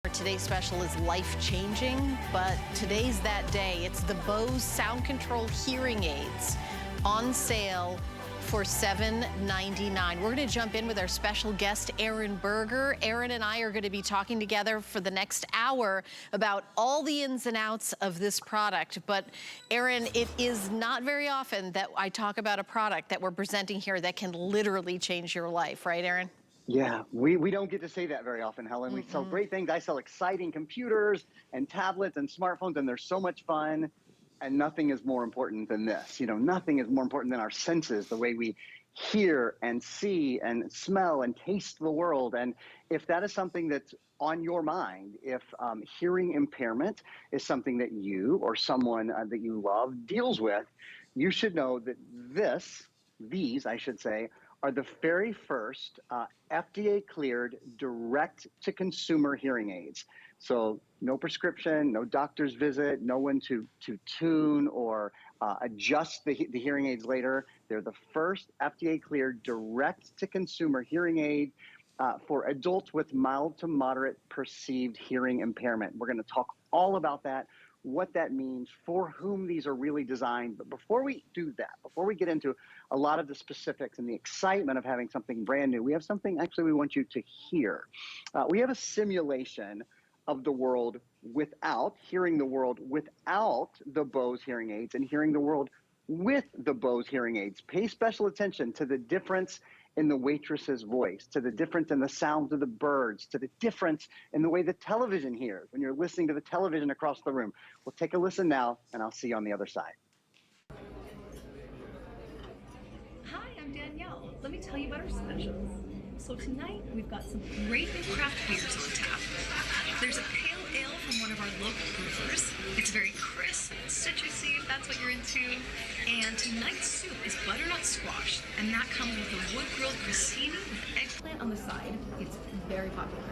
Today's special is life-changing, but today's that day. It's the Bose SoundControl hearing aids on sale for $7.99. We're going to jump in with our special guest, Aaron Berger. Aaron and I are going to be talking together for the next hour about all the ins and outs of this product. But Aaron, it is not very often that I talk about a product that we're presenting here that can literally change your life, right, Aaron? Yeah, we don't get to say that very often, Helen. We sell great things. I sell exciting computers and tablets and smartphones, and they're so much fun. And nothing is more important than this. You know, nothing is more important than our senses, the way we hear and see and smell and taste the world. And if that is something that's on your mind, if hearing impairment is something that you or someone that you love deals with, you should know that these, I should say, are the very first FDA-cleared direct-to-consumer hearing aids. So no prescription, no doctor's visit, no one to tune or adjust the hearing aids later. They're the first FDA-cleared direct-to-consumer hearing aid for adults with mild to moderate perceived hearing impairment. We're going to talk all about that, what that means, for whom these are really designed. But before we do that, before we get into a lot of the specifics and the excitement of having something brand new, we have something actually we want you to hear. We have a simulation of the world hearing the world without the Bose hearing aids and hearing the world with the Bose hearing aids. Pay special attention to the difference in the waitress's voice, to the difference in the sounds of the birds, to the difference in the way the television hears when you're listening to the television across the room. We'll take a listen now, and I'll see you on the other side. Hi, I'm Danielle. Let me tell you about our specials. So tonight, we've got some great new craft beers on tap. There's a pale ale from one of our local brewers. It's very crisp, citrusy, if that's what you're into. And tonight's soup is butternut squash, and that comes with a wood-grilled crostini with eggplant on the side. It's very popular.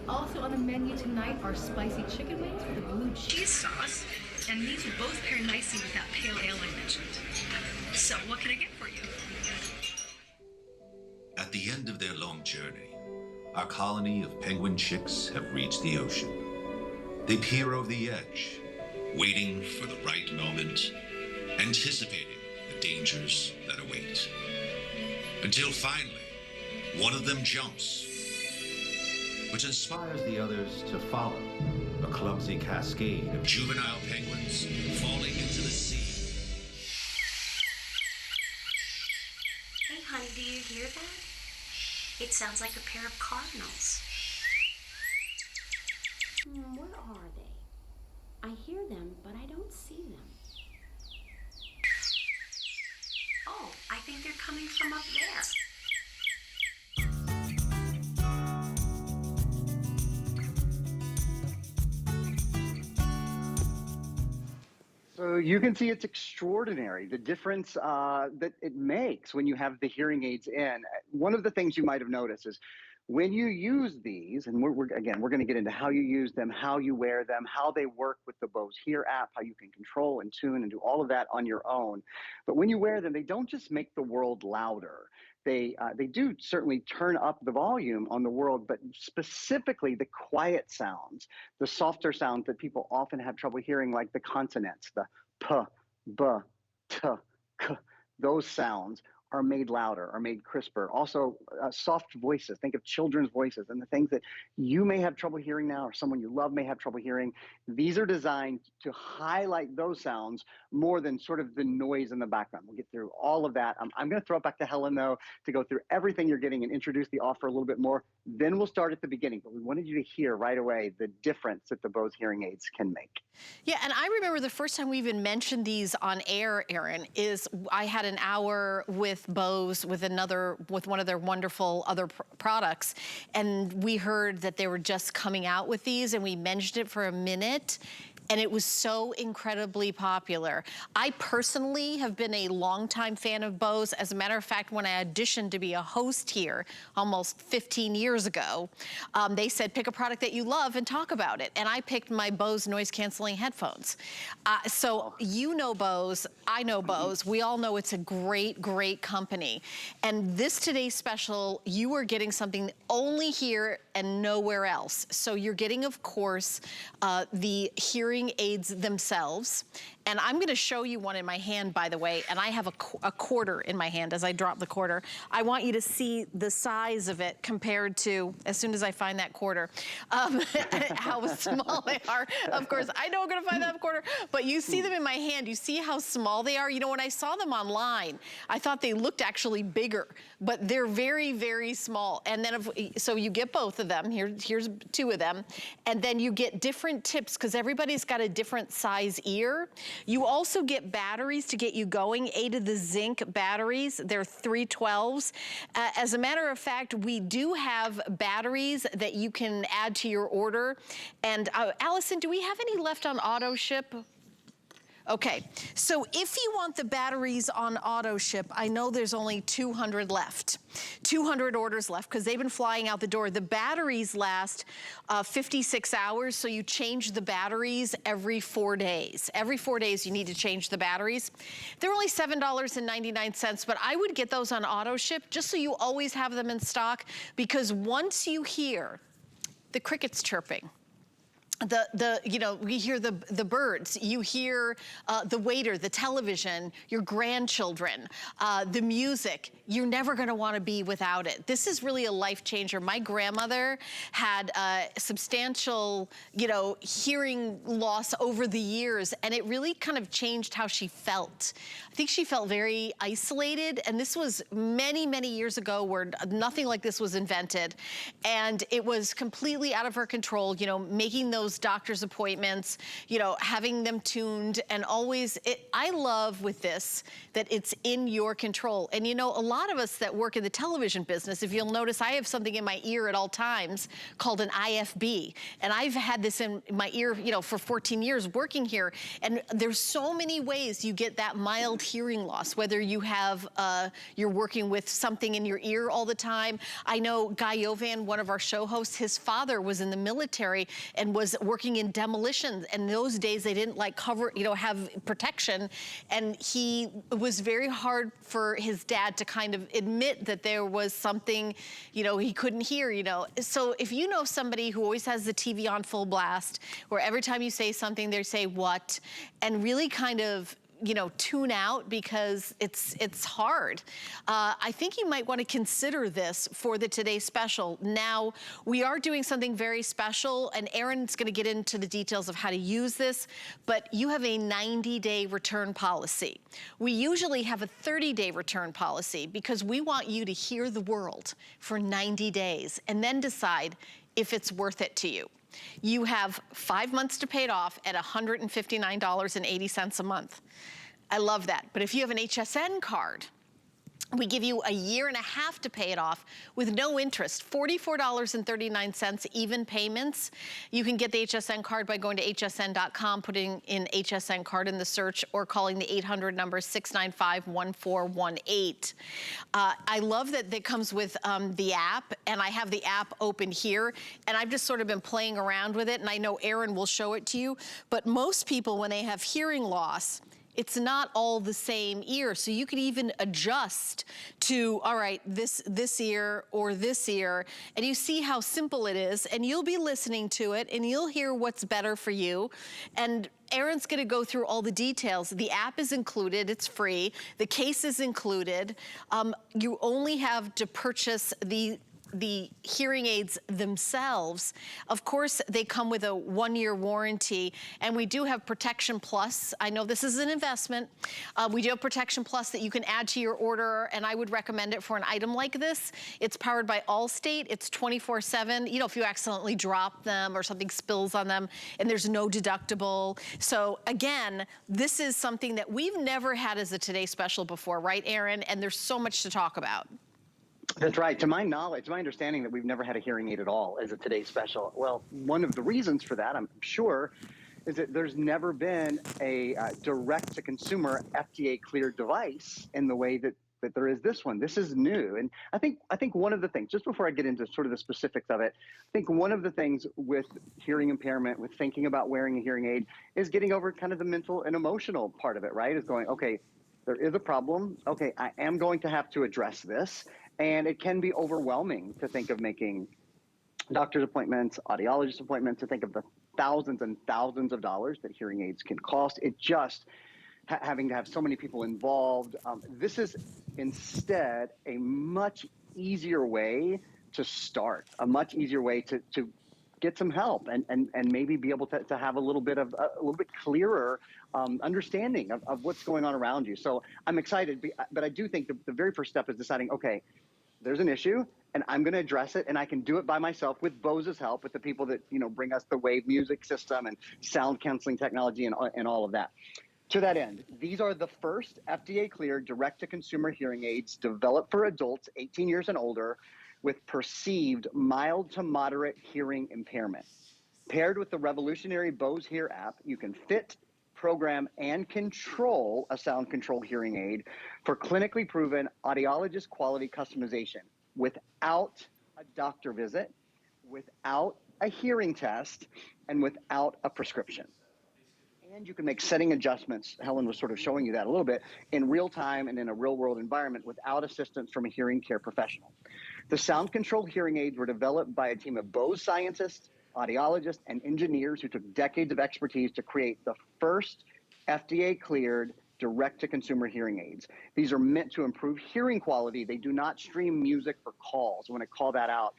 Also on the menu tonight are spicy chicken wings with a blue cheese sauce, and these will both pair nicely with that pale ale I mentioned. So what can I get for you? At the end of their long journey, our colony of penguin chicks have reached the ocean. They peer over the edge, waiting for the right moment, anticipating the dangers that await. Until finally, one of them jumps, which inspires the others to follow, a clumsy cascade of juvenile penguins falling into the sea. Hey, honey, do you hear that? It sounds like a pair of cardinals. Where are they? I hear them, but I don't see them. Oh, I think they're coming from up there. So you can see it's extraordinary, the difference that it makes when you have the hearing aids in. One of the things you might have noticed is when you use these, and we're going to get into how you use them, how you wear them, how they work with the Bose Hear app, how you can control and tune and do all of that on your own. But when you wear them, they don't just make the world louder. They do certainly turn up the volume on the world, but specifically the quiet sounds, the softer sounds that people often have trouble hearing, like the consonants, the p, b, t, k, those sounds are made louder, are made crisper. Also, soft voices. Think of children's voices and the things that you may have trouble hearing now or someone you love may have trouble hearing. These are designed to highlight those sounds more than sort of the noise in the background. We'll get through all of that. I'm going to throw it back to Helen, though, to go through everything you're getting and introduce the offer a little bit more. Then we'll start at the beginning. But we wanted you to hear right away the difference that the Bose hearing aids can make. Yeah, and I remember the first time we even mentioned these on air, Aaron, is I had an hour with Bose with one of their wonderful other products, and we heard that they were just coming out with these, and we mentioned it for a minute. and it was so incredibly popular. I personally have been a longtime fan of Bose. As a matter of fact, when I auditioned to be a host here almost 15 years ago, they said, pick a product that you love and talk about it. And I picked my Bose noise canceling headphones. So you know Bose, I know Bose. We all know it's a great, great company. And this today's special, you are getting something only here and nowhere else. So you're getting, of course, the hearing aids themselves. And I'm gonna show you one in my hand, by the way, and I have a quarter in my hand as I drop the quarter. I want you to see the size of it compared to, as soon as I find that quarter, how small they are. Of course, I know I'm gonna find that quarter, but you see them in my hand, you see how small they are? You know, when I saw them online, I thought they looked actually bigger, but they're very, very small. And then, so you get both of them, here's two of them, and then you get different tips, because everybody's got a different size ear. You also get batteries to get you going, 8 of the Zinc batteries. They're 312s. As a matter of fact, we do have batteries that you can add to your order. And Allison, do we have any left on auto ship? Okay, so if you want the batteries on auto ship, I know there's only 200 left. 200 orders left, because they've been flying out the door. The batteries last 56 hours, so you change the batteries every 4 days. Every 4 days you need to change the batteries. They're only $7.99, but I would get those on auto ship just so you always have them in stock, because once you hear the crickets chirping, you know, we hear the birds, you hear the waiter, the television, your grandchildren, the music, you're never gonna wanna be without it. This is really a life changer. My grandmother had substantial, you know, hearing loss over the years, and it really kind of changed how she felt. I think she felt very isolated, and this was many, many years ago where nothing like this was invented. And it was completely out of her control, you know, making those doctor's appointments, you know, having them tuned, and always, I love with this that it's in your control. And you know, a lot of us that work in the television business, if you'll notice, I have something in my ear at all times called an IFB. And I've had this in my ear, you know, for 14 years working here. And there's so many ways you get that mild hearing loss, whether you have, you're working with something in your ear all the time. I know Guy Yovan, one of our show hosts, his father was in the military and was working in demolitions, and those days they didn't like cover, you know, have protection, and it was very hard for his dad to kind of admit that there was something, you know, he couldn't hear, you know. So if you know somebody who always has the TV on full blast, where every time you say something they say what, and really kind of, you know, tune out, because it's hard. I think you might want to consider this for the Today Special. Now, we are doing something very special, and Aaron's going to get into the details of how to use this, but you have a 90-day return policy. We usually have a 30-day return policy, because we want you to hear the world for 90 days and then decide if it's worth it to you. You have 5 months to pay it off at $159.80 a month. I love that. But if you have an HSN card, we give you a year and a half to pay it off with no interest, $44.39 even payments. You can get the HSN card by going to hsn.com, putting in HSN card in the search, or calling the 800 number 695-1418. I love that it comes with the app, and I have the app open here, and I've just sort of been playing around with it, and I know Aaron will show it to you, but most people, when they have hearing loss, it's not all the same ear. So you could even adjust to, all right, this ear or this ear, and you see how simple it is, and you'll be listening to it, and you'll hear what's better for you. And Aaron's gonna go through all the details. The app is included, it's free. The case is included. You only have to purchase the hearing aids themselves. Of course, they come with a 1-year warranty, and we do have Protection Plus. I know this is an investment. We do have Protection Plus that you can add to your order, and I would recommend it for an item like this. It's powered by Allstate. It's 24/7. You know, if you accidentally drop them or something spills on them, and there's no deductible. So again, this is something that we've never had as a Today Special before, right, Aaron? And there's so much to talk about. That's right. To my knowledge, to my understanding, that we've never had a hearing aid at all as a Today Special. Well, one of the reasons for that, I'm sure, is that there's never been a direct-to-consumer FDA-cleared device in the way that there is this one. This is new. And I think one of the things, just before I get into sort of the specifics of it, I think one of the things with hearing impairment, with thinking about wearing a hearing aid, is getting over kind of the mental and emotional part of it, right? Is going, okay, there is a problem. Okay, I am going to have to address this. And it can be overwhelming to think of making doctor's appointments, audiologist appointments, to think of the thousands and thousands of dollars that hearing aids can cost. It just having to have so many people involved. This is instead a much easier way to start, a much easier way to get some help and maybe be able to have a little bit clearer understanding of what's going on around you. So I'm excited, but I do think the very first step is deciding, okay, there's an issue and I'm going to address it, and I can do it by myself with Bose's help, with the people that, you know, bring us the Wave music system and sound canceling technology and all of that. To that end, these are the first FDA-cleared direct-to-consumer hearing aids developed for adults 18 years and older with perceived mild to moderate hearing impairment. Paired with the revolutionary Bose Hear app, you can fit, program, and control a sound control hearing aid for clinically proven audiologist quality customization without a doctor visit, without a hearing test, and without a prescription. And you can make setting adjustments, Helen was sort of showing you that a little bit, in real time and in a real world environment without assistance from a hearing care professional. The sound control hearing aids were developed by a team of Bose scientists, audiologists, and engineers who took decades of expertise to create the first FDA-cleared direct-to-consumer hearing aids. These are meant to improve hearing quality. They do not stream music for calls. I want to call that out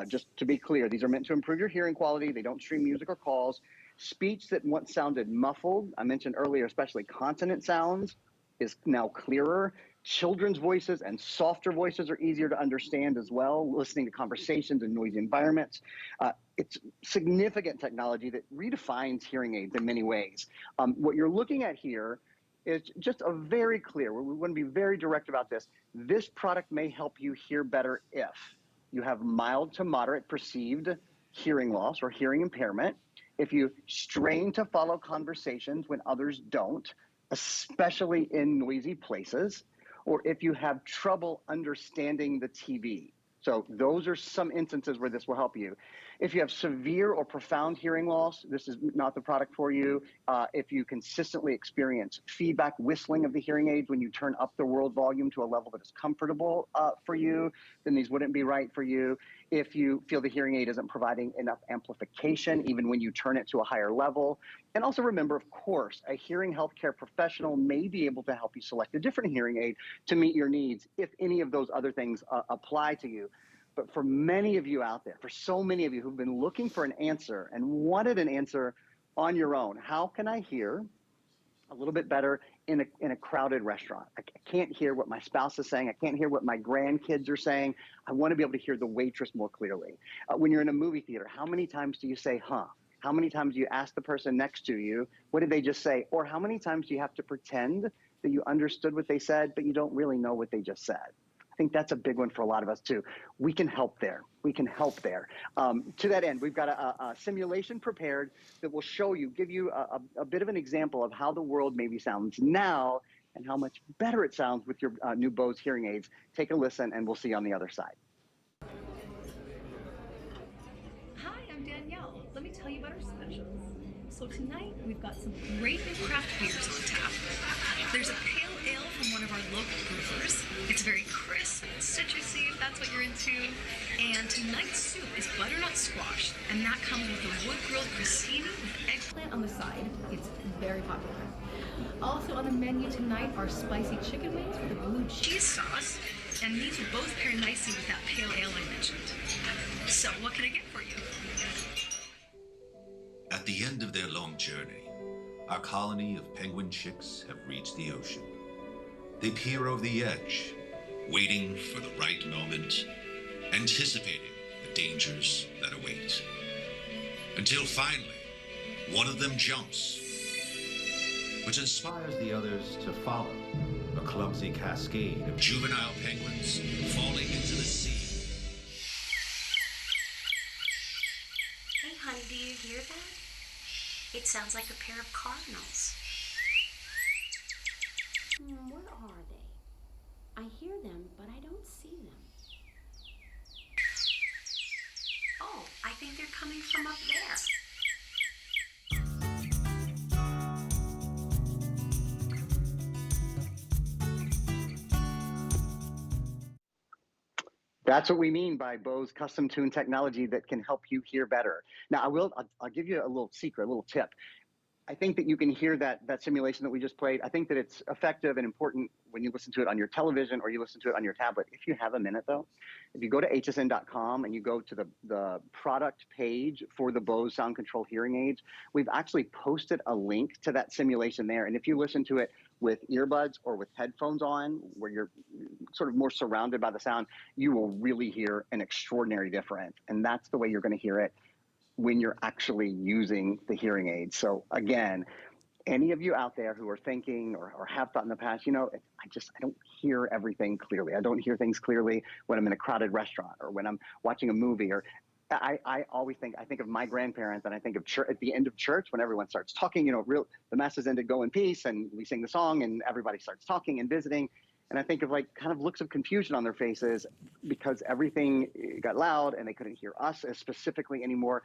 just to be clear. These are meant to improve your hearing quality. They don't stream music or calls. Speech that once sounded muffled, I mentioned earlier, especially consonant sounds, is now clearer. Children's voices and softer voices are easier to understand as well, listening to conversations in noisy environments. It's significant technology that redefines hearing aids in many ways. What you're looking at here is just a very clear, we want to be very direct about this. This product may help you hear better if you have mild to moderate perceived hearing loss or hearing impairment, if you strain to follow conversations when others don't, especially in noisy places, or if you have trouble understanding the TV. So those are some instances where this will help you. If you have severe or profound hearing loss, this is not the product for you. If you consistently experience feedback whistling of the hearing aids when you turn up the world volume to a level that is comfortable for you, then these wouldn't be right for you. If you feel the hearing aid isn't providing enough amplification, even when you turn it to a higher level. And also remember, of course, a hearing healthcare professional may be able to help you select a different hearing aid to meet your needs if any of those other things apply to you. But for many of you out there, for so many of you who've been looking for an answer and wanted an answer on your own, how can I hear a little bit better in a crowded restaurant? I can't hear what my spouse is saying. I can't hear what my grandkids are saying. I want to be able to hear the waitress more clearly. When you're in a movie theater, how many times do you say, huh? How many times do you ask the person next to you, what did they just say? Or how many times do you have to pretend that you understood what they said, but you don't really know what they just said? I think that's a big one for a lot of us too. We can help there. We can help there. To that end, we've got a simulation prepared that will show you, give you a bit of an example of how the world maybe sounds now and how much better it sounds with your new Bose hearing aids. Take a listen and we'll see you on the other side. Hi, I'm Danielle. Let me tell you about our specials. So tonight, we've got some great new craft beers on tap. There's a pale ale from one of our local brewers. It's very crisp and citrusy, if that's what you're into. And tonight's soup is butternut squash, and that comes with a wood-grilled crostini with eggplant on the side. It's very popular. Also on the menu tonight are spicy chicken wings with a blue cheese sauce, and these will both pair nicely with that pale ale I mentioned. So what can I get for you? At the end of their long journey, our colony of penguin chicks have reached the ocean. They peer over the edge, waiting for the right moment, anticipating the dangers that await. Until finally, one of them jumps, which inspires the others to follow, a clumsy cascade of juvenile penguins falling into the sea. Hey, honey, do you hear that? It sounds like a pair of cardinals. Where are they? I hear them, but I don't see them. Oh, I think they're coming from up there. That's what we mean by Bose custom tune technology that can help you hear better. Now, I'll give you a little secret, a little tip. I think that you can hear that simulation that we just played. I think that it's effective and important when you listen to it on your television or you listen to it on your tablet. If you have a minute though, if you go to hsn.com and you go to the product page for the Bose SoundControl hearing aids, we've actually posted a link to that simulation there. And if you listen to it with earbuds or with headphones on, where you're sort of more surrounded by the sound, you will really hear an extraordinary difference. And that's the way you're going to hear it when you're actually using the hearing aids. So again, any of you out there who are thinking or have thought in the past, you know, I don't hear everything clearly. I don't hear things clearly when I'm in a crowded restaurant or when I'm watching a movie. Or I always think of my grandparents, and I think of church, at the end of church when everyone starts talking, you know, the masses ended, go in peace, and we sing the song and everybody starts talking and visiting. And I think of like kind of looks of confusion on their faces because everything got loud and they couldn't hear us as specifically anymore.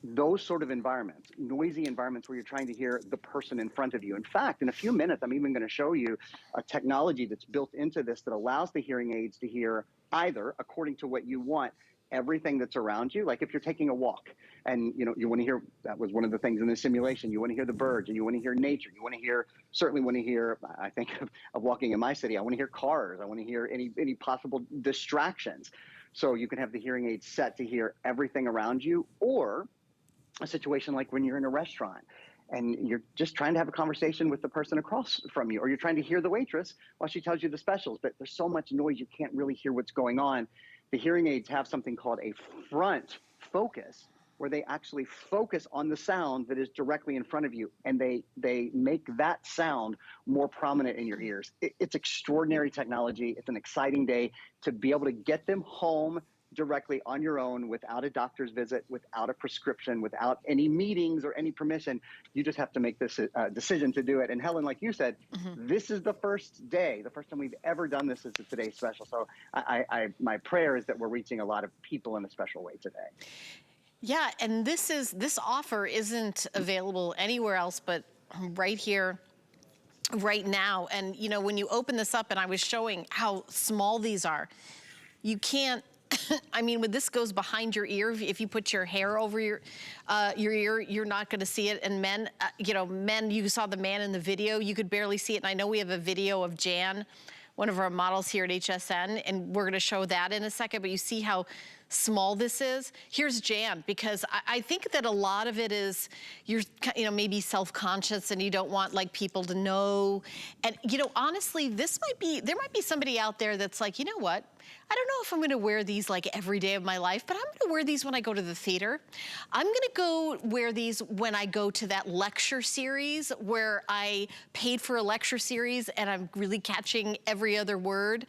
Those sort of environments, noisy environments where you're trying to hear the person in front of you. In fact, in a few minutes, I'm even going to show you a technology that's built into this that allows the hearing aids to hear either, according to what you want, everything that's around you. Like if you're taking a walk and you want to hear, that was one of the things in the simulation, you want to hear the birds and you want to hear nature. You want to hear, certainly want to hear, I think of walking in my city, I want to hear cars. I want to hear any possible distractions. So you can have the hearing aids set to hear everything around you, or a situation like when you're in a restaurant and you're just trying to have a conversation with the person across from you, or you're trying to hear the waitress while she tells you the specials, but there's so much noise you can't really hear what's going on. The hearing aids have something called a front focus, where they actually focus on the sound that is directly in front of you, and they make that sound more prominent in your ears. It's extraordinary technology. It's an exciting day to be able to get them home directly on your own without a doctor's visit, without a prescription, without any meetings or any permission. You just have to make this decision to do it. And Helen, like you said, this is the first day, the first time we've ever done this is a today's special. So my prayer is that we're reaching a lot of people in a special way today. Yeah, and this offer isn't available anywhere else but right here, right now. And you know, when you open this up, and I was showing how small these are, you can't, I mean, when this goes behind your ear, if you put your hair over your ear, you're not going to see it. And men, you saw the man in the video, you could barely see it. And I know we have a video of Jan, one of our models here at HSN, and we're going to show that in a second. But you see how small this is. Here's Jan, because I think that a lot of it is you're maybe self-conscious and you don't want like people to know. And honestly, there might be somebody out there that's like, you know what? I don't know if I'm going to wear these like every day of my life, but I'm going to wear these when I go to the theater. I'm going to go wear these when I go to that lecture series where I paid for a lecture series and I'm really catching every other word.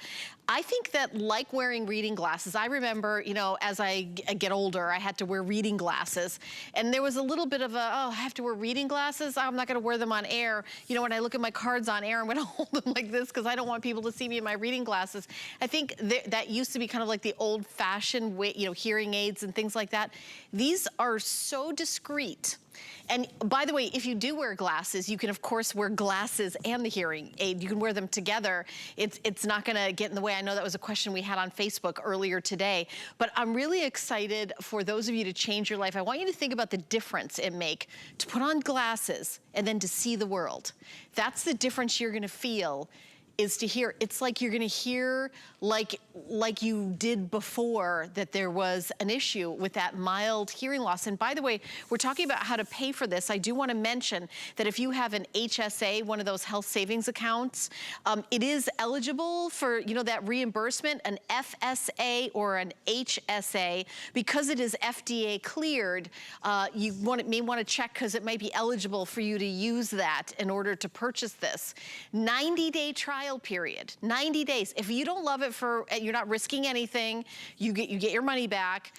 I think that, like wearing reading glasses, I remember, as I get older, I had to wear reading glasses. And there was a little bit of I have to wear reading glasses? I'm not going to wear them on air. When I look at my cards on air, I'm going to hold them like this because I don't want people to see me in my reading glasses. I think that used to be kind of like the old-fashioned way, hearing aids and things like that. These are so discreet. And by the way, if you do wear glasses, you can of course wear glasses and the hearing aid. You can wear them together. It's not gonna get in the way. I know that was a question we had on Facebook earlier today, but I'm really excited for those of you to change your life. I want you to think about the difference it makes to put on glasses and then to see the world. That's the difference you're gonna feel, is to hear. It's like you're gonna hear like you did before that there was an issue with that mild hearing loss. And by the way, we're talking about how to pay for this. I do wanna mention that if you have an HSA, one of those health savings accounts, it is eligible for that reimbursement, an FSA or an HSA. Because it is FDA cleared, you may wanna check because it might be eligible for you to use that in order to purchase this. 90-day trial trial period, 90 days. If you don't love it you're not risking anything, you get your money back.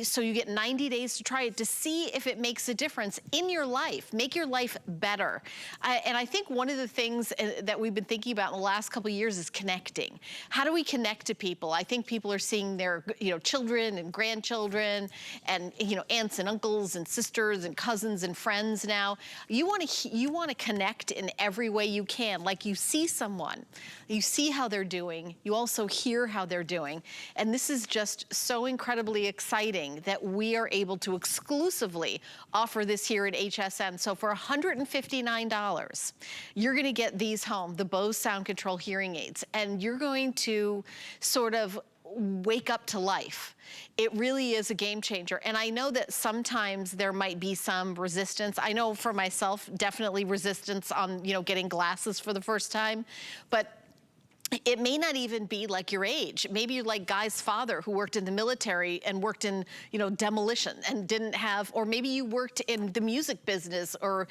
So you get 90 days to try it to see if it makes a difference in your life, make your life better. And I think one of the things that we've been thinking about in the last couple of years is connecting. How do we connect to people? I think people are seeing their children and grandchildren and aunts and uncles and sisters and cousins and friends now. You want to connect in every way you can. Like you see someone, you see how they're doing, you also hear how they're doing. And this is just so incredibly exciting that we are able to exclusively offer this here at HSN. So for $159, you're gonna get these home, the Bose SoundControl hearing aids, and you're going to sort of wake up to life. It really is a game changer. And I know that sometimes there might be some resistance. I know for myself, definitely resistance on, getting glasses for the first time, but it may not even be like your age. Maybe you're like Guy's father who worked in the military and worked in, demolition and didn't have, or maybe you worked in the music business or,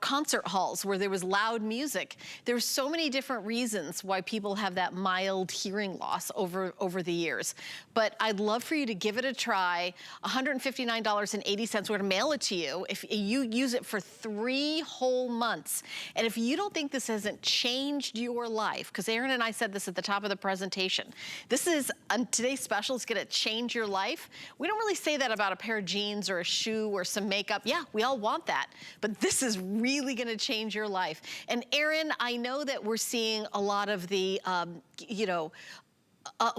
concert halls where there was loud music. There's so many different reasons why people have that mild hearing loss over the years. But I'd love for you to give it a try. $159.80, we're gonna mail it to you if you use it for 3 whole months. And if you don't think this hasn't changed your life, because Aaron and I said this at the top of the presentation. This is, today's special is gonna change your life. We don't really say that about a pair of jeans or a shoe or some makeup. Yeah, we all want that, but this is really gonna change your life. And Aaron, I know that we're seeing a lot of the,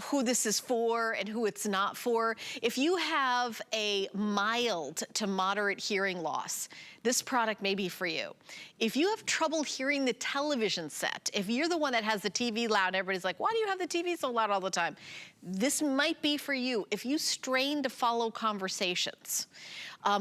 who this is for and who it's not for. If you have a mild to moderate hearing loss, this product may be for you. If you have trouble hearing the television set, if you're the one that has the TV loud, everybody's like, why do you have the TV so loud all the time? This might be for you. If you strain to follow conversations,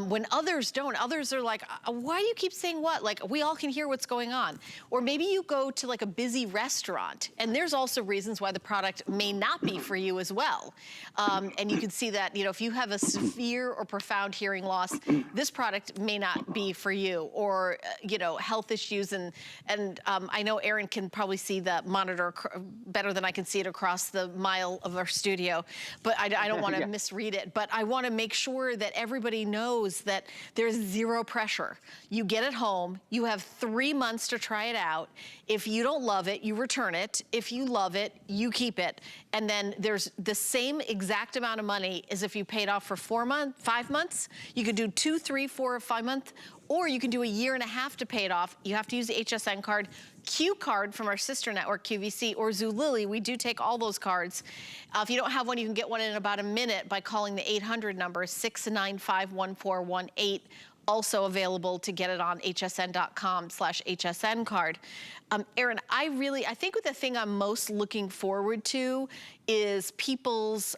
when others don't, others are like, why do you keep saying what? Like, we all can hear what's going on. Or maybe you go to like a busy restaurant, and there's also reasons why the product may not be for you as well. And you can see that, if you have a severe or profound hearing loss, this product may not be for you, or, health issues. And I know Aaron can probably see the monitor better than I can see it across the mile of our studio, but I don't want to misread it. But I want to make sure that everybody knows that there's zero pressure. You get it home, you have 3 months to try it out. If you don't love it, you return it. If you love it, you keep it. And then there's the same exact amount of money as if you paid off for 5 months. You could do 2, 3, 4, or 5 months, or you can do 1.5 years to pay it off. You have to use the HSN card, Q card from our sister network, QVC, or Zulily. We do take all those cards. If you don't have one, you can get one in about a minute by calling the 800 number, 695-1418. Also available to get it on hsn.com/HSN card. Aaron, I think the thing I'm most looking forward to is people's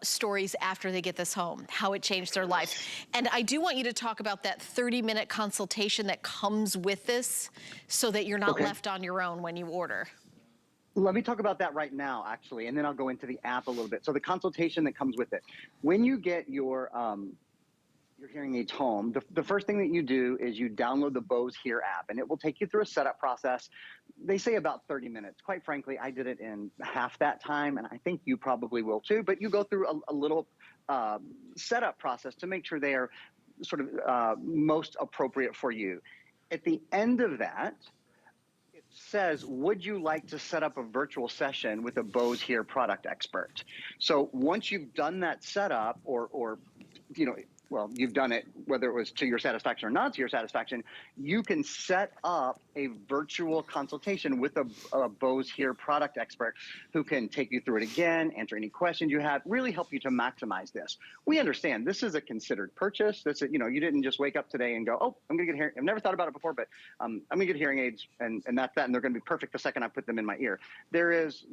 stories after they get this home, how it changed their life. And I do want you to talk about that 30-minute consultation that comes with this so that you're not left on your own when you order. Let me talk about that right now, actually, and then I'll go into the app a little bit. So the consultation that comes with it. When you get your hearing aids home, the first thing that you do is you download the Bose Hear app, and it will take you through a setup process. They say about 30 minutes. Quite frankly, I did it in half that time, and I think you probably will too, but you go through a little setup process to make sure they are sort of most appropriate for you. At the end of that, it says, would you like to set up a virtual session with a Bose Hear product expert? So once you've done that setup, or well, you've done it, whether it was to your satisfaction or not to your satisfaction, you can set up a virtual consultation with a Bose Hear product expert who can take you through it again, answer any questions you have, really help you to maximize this. We understand this is a considered purchase. This is, you didn't just wake up today and go, oh, I'm gonna get hearing, I've never thought about it before, but I'm gonna get hearing aids and that's that, and they're gonna be perfect the second I put them in my ear. There is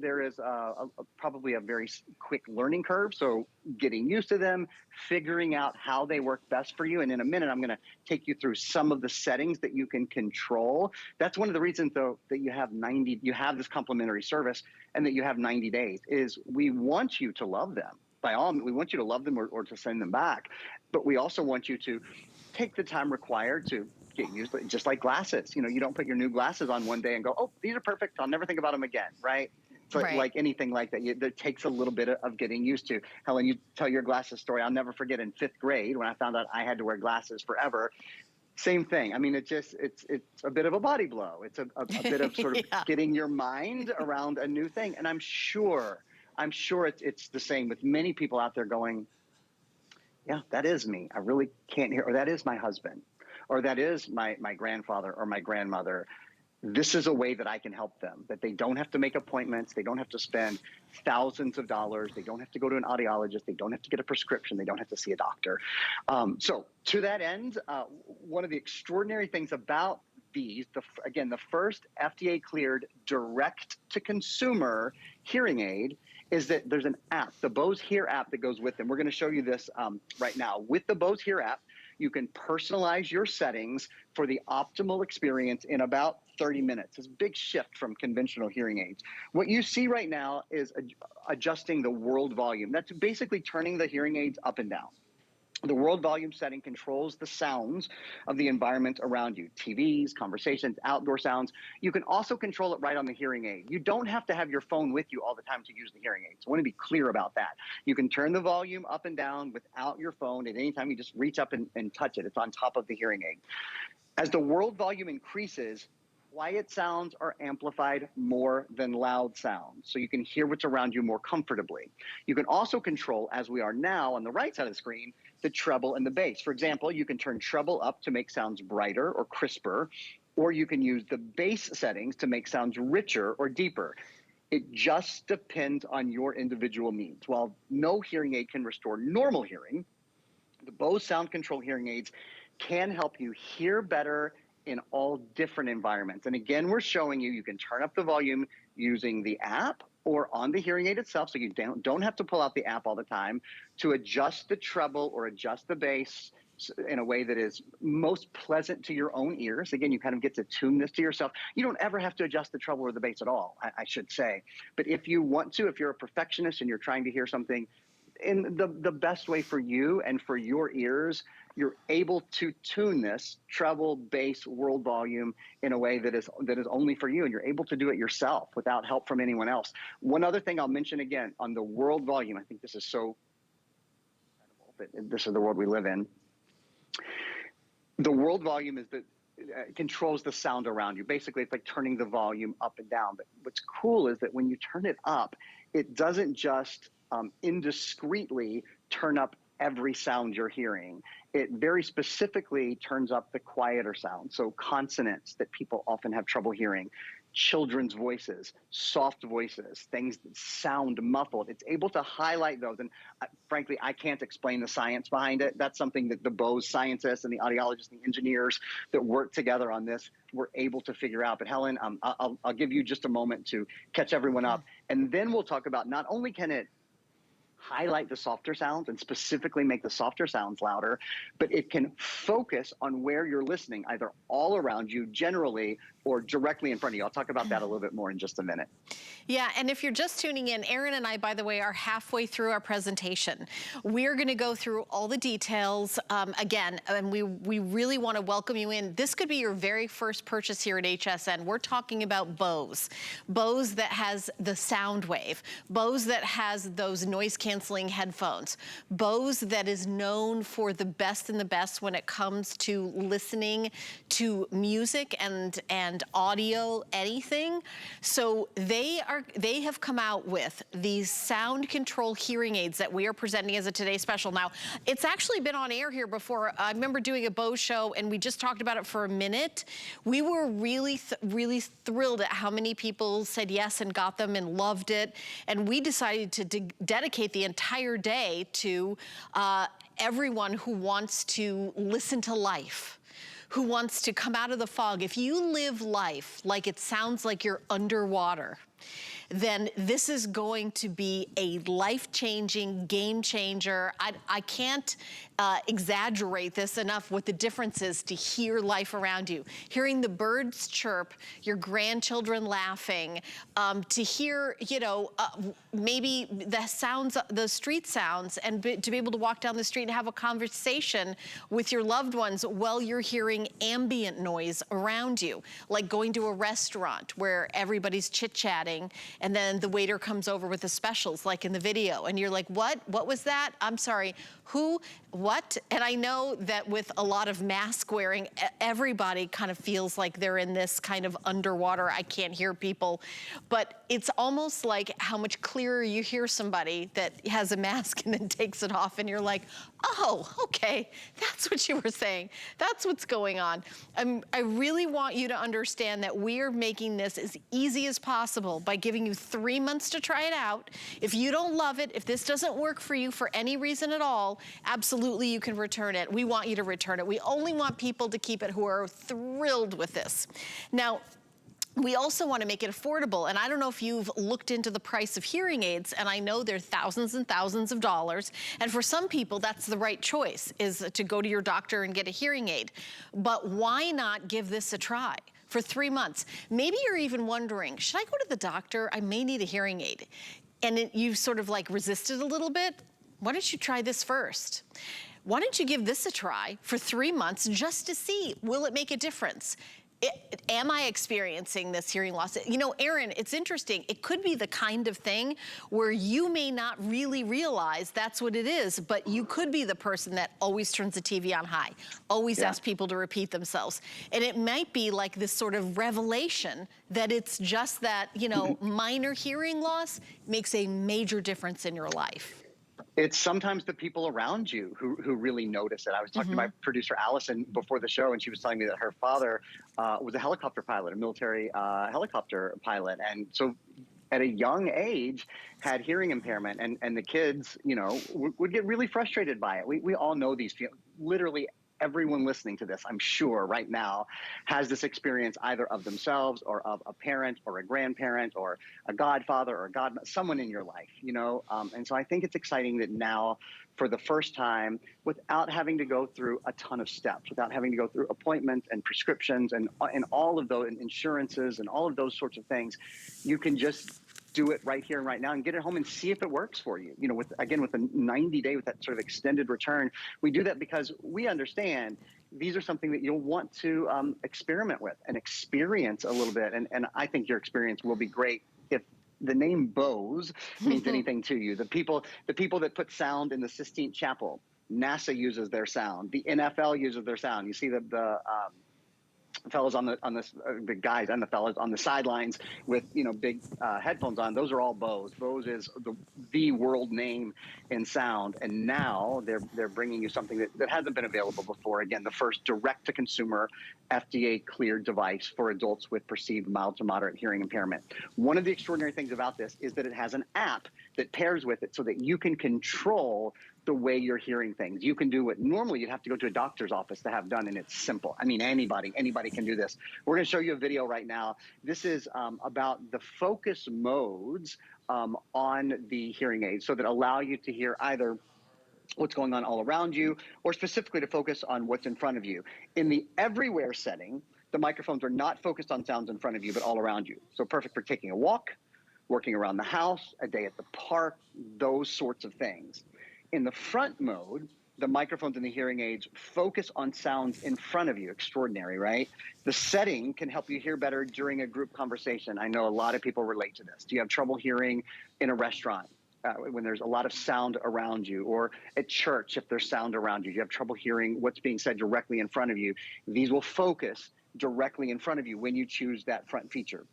probably a very quick learning curve, so getting used to them, figuring out how they work best for you. And in a minute, I'm going to take you through some of the settings that you can control. That's one of the reasons, though, that you have this complimentary service and that you have 90 days is we want you to love them. We want you to love them or to send them back. But we also want you to take the time required to get used to, just like glasses. You know, you don't put your new glasses on one day and go, oh, these are perfect, I'll never think about them again, right? So like anything like that, it takes a little bit of getting used to. Helen, you tell your glasses story. I'll never forget in 5th grade when I found out I had to wear glasses forever. Same thing. I mean, it's a bit of a body blow. It's a bit of sort of getting your mind around a new thing. And I'm sure it's the same with many people out there going, yeah, that is me. I really can't hear, or that is my husband, or that is my grandfather or my grandmother. This is a way that I can help them, that they don't have to make appointments. They don't have to spend thousands of dollars. They don't have to go to an audiologist. They don't have to get a prescription. They don't have to see a doctor. So to that end, one of the extraordinary things about these, again, the first FDA cleared direct to consumer hearing aid is that there's an app, the Bose Hear app that goes with them. We're going to show you this right now. With the Bose Hear app, you can personalize your settings for the optimal experience in about 30 minutes. It's a big shift from conventional hearing aids. What you see right now is adjusting the world volume. That's basically turning the hearing aids up and down. The world volume setting controls the sounds of the environment around you, TVs, conversations, outdoor sounds. You can also control it right on the hearing aid. You don't have to have your phone with you all the time to use the hearing aids. I want to be clear about that. You can turn the volume up and down without your phone at any time. You just reach up and touch it. It's on top of the hearing aid. As the world volume increases, quiet sounds are amplified more than loud sounds, so you can hear what's around you more comfortably. You can also control, as we are now on the right side of the screen, the treble and the bass. For example, you can turn treble up to make sounds brighter or crisper, or you can use the bass settings to make sounds richer or deeper. It just depends on your individual needs. While no hearing aid can restore normal hearing, the Bose SoundControl hearing aids can help you hear better in all different environments. And again, we're showing you can turn up the volume using the app or on the hearing aid itself, so you don't have to pull out the app all the time, to adjust the treble or adjust the bass in a way that is most pleasant to your own ears. Again, you kind of get to tune this to yourself. You don't ever have to adjust the treble or the bass at all, I should say. But if you want to, if you're a perfectionist and you're trying to hear something in the best way for you and for your ears, you're able to tune this treble, bass, world volume in a way that is only for you, and you're able to do it yourself without help from anyone else. One other thing I'll mention again on the world volume, I think this is so incredible that this is the world we live in. The world volume is controls the sound around you. Basically, it's like turning the volume up and down. But what's cool is that when you turn it up, it doesn't just indiscreetly turn up every sound you're hearing. It very specifically turns up the quieter sounds. So consonants that people often have trouble hearing, children's voices, soft voices, things that sound muffled. It's able to highlight those. And frankly, I can't explain the science behind it. That's something that the Bose scientists and the audiologists and the engineers that work together on this were able to figure out. But Helen, I'll give you just a moment to catch everyone up. And then we'll talk about not only can it highlight the softer sounds and specifically make the softer sounds louder, but it can focus on where you're listening, either all around you generally or directly in front of you. I'll talk about that a little bit more in just a minute. Yeah, and if you're just tuning in, Aaron and I, by the way, are halfway through our presentation. We're gonna go through all the details again, and we really wanna welcome you in. This could be your very first purchase here at HSN. We're talking about Bose. Bose that has the sound wave. Bose that has those noise canceling headphones. Bose that is known for the best and the best when it comes to listening to music and audio, anything. So they have come out with these sound control hearing aids that we are presenting as a Today Special. Now, it's actually been on air here before. I remember doing a Bose show and we just talked about it for a minute. We were really thrilled at how many people said yes and got them and loved it. And we decided to dedicate the entire day to everyone who wants to listen to life, who wants to come out of the fog. If you live life like it sounds like you're underwater, then this is going to be a life-changing game changer. I can't exaggerate this enough, what the difference is to hear life around you. Hearing the birds chirp, your grandchildren laughing, to hear, you know, maybe the sounds, the street sounds, and to be able to walk down the street and have a conversation with your loved ones while you're hearing ambient noise around you, like going to a restaurant where everybody's chit-chatting and then the waiter comes over with the specials like in the video and you're like, what was that? I'm sorry, who, what? And I know that with a lot of mask wearing, everybody kind of feels like they're in this kind of underwater, I can't hear people, but it's almost like how much clearer you hear somebody that has a mask and then takes it off and you're like, oh, okay, that's what you were saying. That's what's going on. I really want you to understand that we're making this as easy as possible by giving you 3 months to try it out. If you don't love it, if this doesn't work for you for any reason at all, absolutely you can return it. We want you to return it. We only want people to keep it who are thrilled with this. Now, we also want to make it affordable, and I don't know if you've looked into the price of hearing aids, and I know they're thousands and thousands of dollars, and for some people that's the right choice, is to go to your doctor and get a hearing aid. But why not give this a try for 3 months? Maybe you're even wondering, should I go to the doctor? I may need a hearing aid. And you've sort of like resisted a little bit. Why don't you try this first? Why don't you give this a try for 3 months just to see, will it make a difference? Am I experiencing this hearing loss? You know, Aaron, it's interesting. It could be the kind of thing where you may not really realize that's what it is, but you could be the person that always turns the TV on high, always asks people to repeat themselves. And it might be like this sort of revelation that it's just that, you know, minor hearing loss makes a major difference in your life. It's sometimes the people around you who really notice it. I was talking to my producer, Allison, before the show, and she was telling me that her father was a helicopter pilot, a military helicopter pilot. And so at a young age had hearing impairment, and the kids, you know, would get really frustrated by it. We all know these feelings. Literally everyone listening to this, I'm sure right now, has this experience either of themselves or of a parent or a grandparent or a godfather or someone in your life, you know? And so I think it's exciting that now, for the first time, without having to go through a ton of steps, without having to go through appointments and prescriptions and all of those, and insurances and all of those sorts of things, you can just do it right here and right now and get it home and see if it works for you. You know, with a 90-day, with that sort of extended return, we do that because we understand these are something that you'll want to experiment with and experience a little bit. And I think your experience will be great. If the name Bose means anything to you, the people that put sound in the Sistine Chapel, NASA uses their sound, the NFL uses their sound. You see the fellows the guys and the fellows on the sidelines with, you know, big headphones on. Those are all Bose. Bose is the world name in sound, and now they're bringing you something that hasn't been available before. Again, the first direct-to-consumer FDA cleared device for adults with perceived mild to moderate hearing impairment. One of the extraordinary things about this is that it has an app that pairs with it so that you can control the way you're hearing things. You can do what normally you'd have to go to a doctor's office to have done, and it's simple. I mean, anybody can do this. We're going to show you a video right now. This is about the focus modes on the hearing aids, so that allow you to hear either what's going on all around you, or specifically to focus on what's in front of you. In the everywhere setting, the microphones are not focused on sounds in front of you, but all around you. So perfect for taking a walk, working around the house, a day at the park, those sorts of things. In the front mode, the microphones and the hearing aids focus on sounds in front of you. Extraordinary, right? The setting can help you hear better during a group conversation. I know a lot of people relate to this. Do you have trouble hearing in a restaurant when there's a lot of sound around you, or at church if there's sound around you? Do you have trouble hearing what's being said directly in front of you? These will focus directly in front of you when you choose that front feature.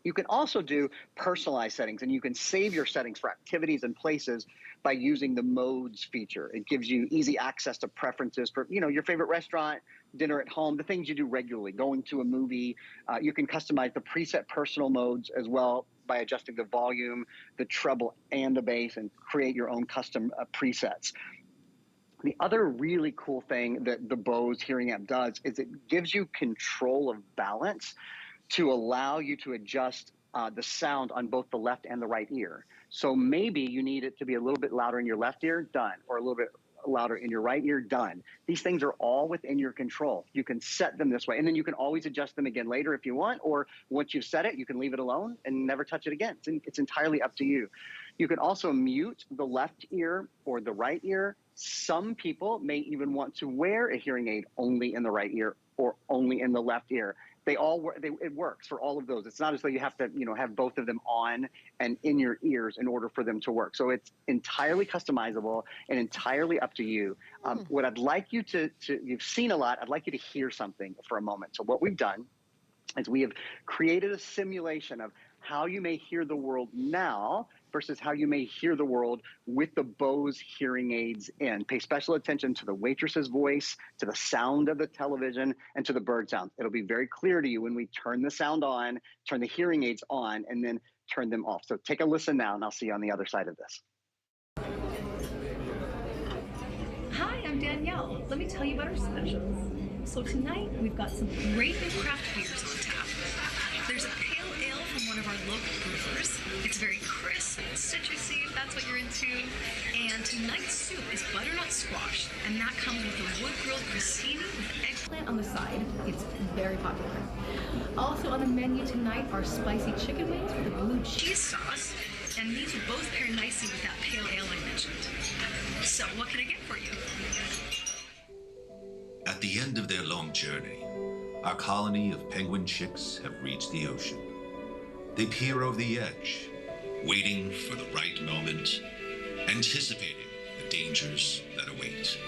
You can also do personalized settings, and you can save your settings for activities and places by using the modes feature. It gives you easy access to preferences for, you know, your favorite restaurant, dinner at home, the things you do regularly, going to a movie. You can customize the preset personal modes as well by adjusting the volume, the treble, and the bass, and create your own custom presets. The other really cool thing that the Bose Hearing app does is it gives you control of balance to allow you to adjust the sound on both the left and the right ear. So maybe you need it to be a little bit louder in your left ear, done, or a little bit louder in your right ear, done. These things are all within your control. You can set them this way, and then you can always adjust them again later if you want, or once you've set it, you can leave it alone and never touch it again. It's entirely up to you. You can also mute the left ear or the right ear. Some people may even want to wear a hearing aid only in the right ear or only in the left ear. They all work. It works for all of those. It's not as though you have to, have both of them on and in your ears in order for them to work. So it's entirely customizable and entirely up to you. What I'd like you to, you've seen a lot. I'd like you to hear something for a moment. So what we've done is we have created a simulation of how you may hear the world now versus how you may hear the world with the Bose hearing aids in. Pay special attention to the waitress's voice, to the sound of the television, and to the bird sound. It'll be very clear to you when we turn the sound on, turn the hearing aids on, and then turn them off. So take a listen now, and I'll see you on the other side of this. Hi, I'm Danielle. Let me tell you about our specials. So tonight, we've got some great new craft beers on tap. There's a pale ale from one of our local brewers. It's very crisp and citrusy, if that's what you're into. And tonight's soup is butternut squash, and that comes with a wood-grilled crostini with eggplant on the side. It's very popular. Also on the menu tonight are spicy chicken wings with a blue cheese sauce, and these would both pair nicely with that pale ale I mentioned. So what can I get for you? At the end of their long journey, our colony of penguin chicks have reached the ocean. They peer over the edge, waiting for the right moment, anticipating the dangers that await.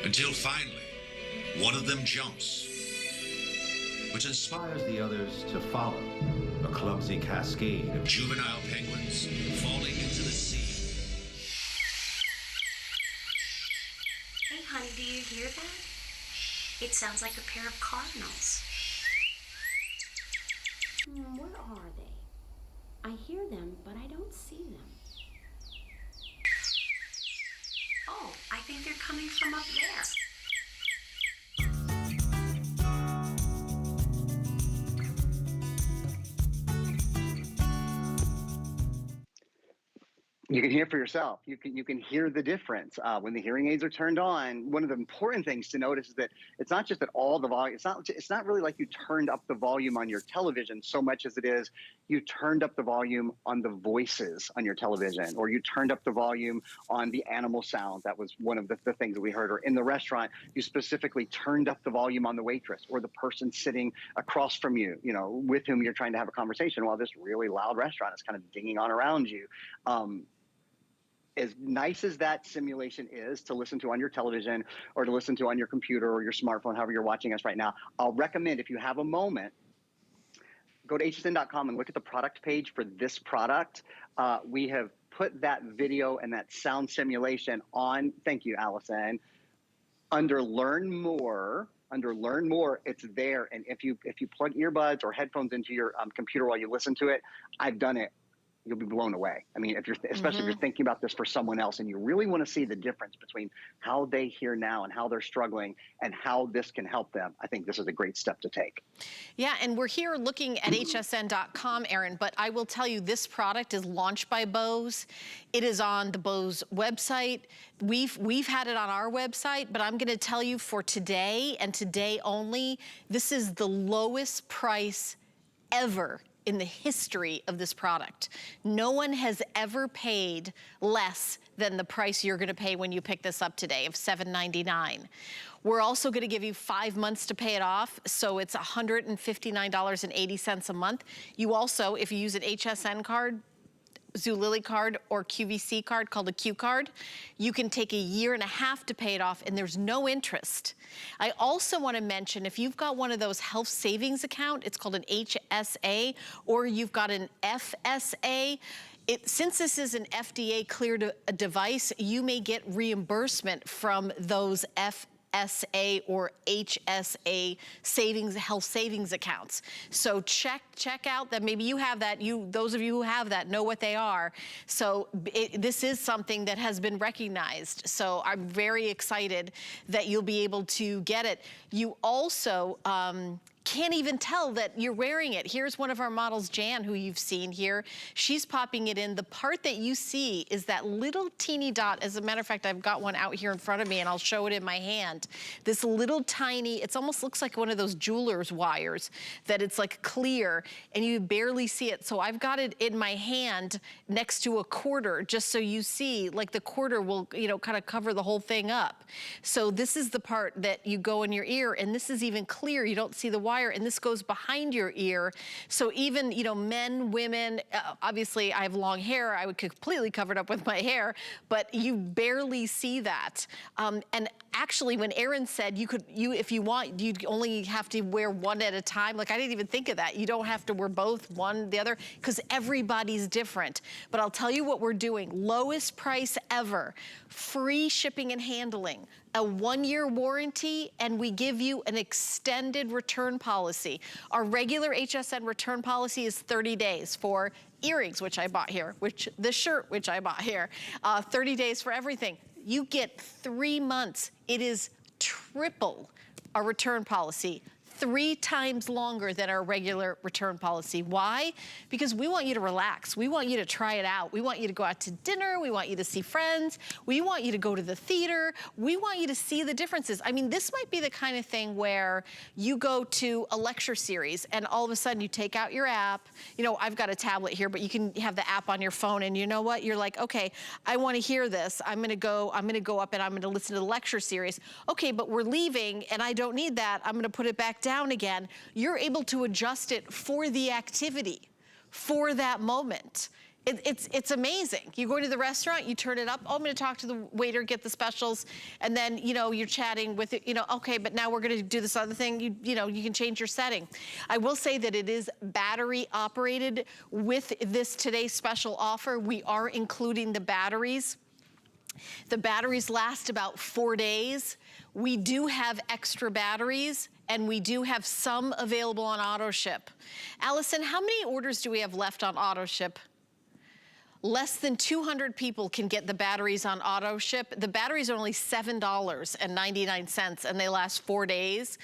Until finally, one of them jumps, which inspires the others to follow, a clumsy cascade of juvenile penguins falling into the sea. Hey, honey, do you hear that? It sounds like a pair of cardinals. Where are they? I hear them, but I don't see them. Oh, I think they're coming from up there. You can hear for yourself. You can hear the difference when the hearing aids are turned on. One of the important things to notice is that it's not just that all the volume. It's not really like you turned up the volume on your television so much as it is you turned up the volume on the voices on your television, or you turned up the volume on the animal sound. That was one of the things that we heard. Or in the restaurant, you specifically turned up the volume on the waitress or the person sitting across from you, with whom you're trying to have a conversation while this really loud restaurant is kind of dinging on around you. As nice as that simulation is to listen to on your television or to listen to on your computer or your smartphone, however you're watching us right now, I'll recommend, if you have a moment, go to hsn.com and look at the product page for this product. We have put that video and that sound simulation on, thank you, Allison, under Learn More. Under Learn More, it's there. And if you plug earbuds or headphones into your computer while you listen to it, I've done it. You'll be blown away. I mean, especially if you're thinking about this for someone else and you really want to see the difference between how they hear now and how they're struggling and how this can help them, I think this is a great step to take. Yeah, and we're here looking at hsn.com, Aaron, but I will tell you this product is launched by Bose. It is on the Bose website. We've had it on our website, but I'm gonna tell you for today and today only, this is the lowest price ever in the history of this product. No one has ever paid less than the price you're gonna pay when you pick this up today of $7.99. We're also gonna give you 5 months to pay it off, so it's $159.80 a month. You also, if you use an HSN card, Zulily card or QVC card called a Q card, you can take 1.5 years to pay it off and there's no interest. I also want to mention if you've got one of those health savings account, it's called an HSA, or you've got an FSA, since this is an FDA cleared device, you may get reimbursement from those FSA or HSA health savings accounts. So check out that. Maybe you have that. Those of you who have that know what they are. So this is something that has been recognized. So I'm very excited that you'll be able to get it. You also can't even tell that you're wearing it. Here's one of our models, Jan, who you've seen here. She's popping it in. The part that you see is that little teeny dot. As a matter of fact, I've got one out here in front of me and I'll show it in my hand. This little tiny, it almost looks like one of those jeweler's wires, that it's like clear and you barely see it. So I've got it in my hand next to a quarter, just so you see, like the quarter will, you know, kind of cover the whole thing up. So this is the part that you go in your ear, and this is even clear. You don't see the wire, and this goes behind your ear. So even, you know, men, women, obviously I have long hair. I would completely cover it up with my hair, but you barely see that. And actually, when Erin said if you want, you'd only have to wear one at a time. Like, I didn't even think of that. You don't have to wear both, one, the other, because everybody's different. But I'll tell you what we're doing. Lowest price ever, free shipping and handling, a 1-year warranty, and we give you an extended return policy. Our regular HSN return policy is 30 days for earrings, which I bought here, the shirt, which I bought here, 30 days for everything. You get 3 months. It is triple our return policy, 3 times longer than our regular return policy. Why? Because we want you to relax. We want you to try it out. We want you to go out to dinner. We want you to see friends. We want you to go to the theater. We want you to see the differences. I mean, this might be the kind of thing where you go to a lecture series and all of a sudden you take out your app. You know, I've got a tablet here, but you can have the app on your phone, and you know what? You're like, okay, I want to hear this. I'm gonna go up and I'm gonna listen to the lecture series. Okay, but we're leaving and I don't need that. I'm gonna put it back down again. You're able to adjust it for the activity, for that moment. It's amazing. You go to the restaurant, you turn it up. Oh, I'm gonna talk to the waiter, get the specials, and then, you know, you're chatting with it, you know, okay, but now we're gonna do this other thing. You know, you can change your setting. I will say that it is battery operated. With this today's special offer, we are including the batteries. The batteries last about 4 days. We do have extra batteries, and we do have some available on auto ship. Allison, how many orders do we have left on auto ship? Less than 200 people can get the batteries on auto ship. The batteries are only $7.99, and they last 4 days.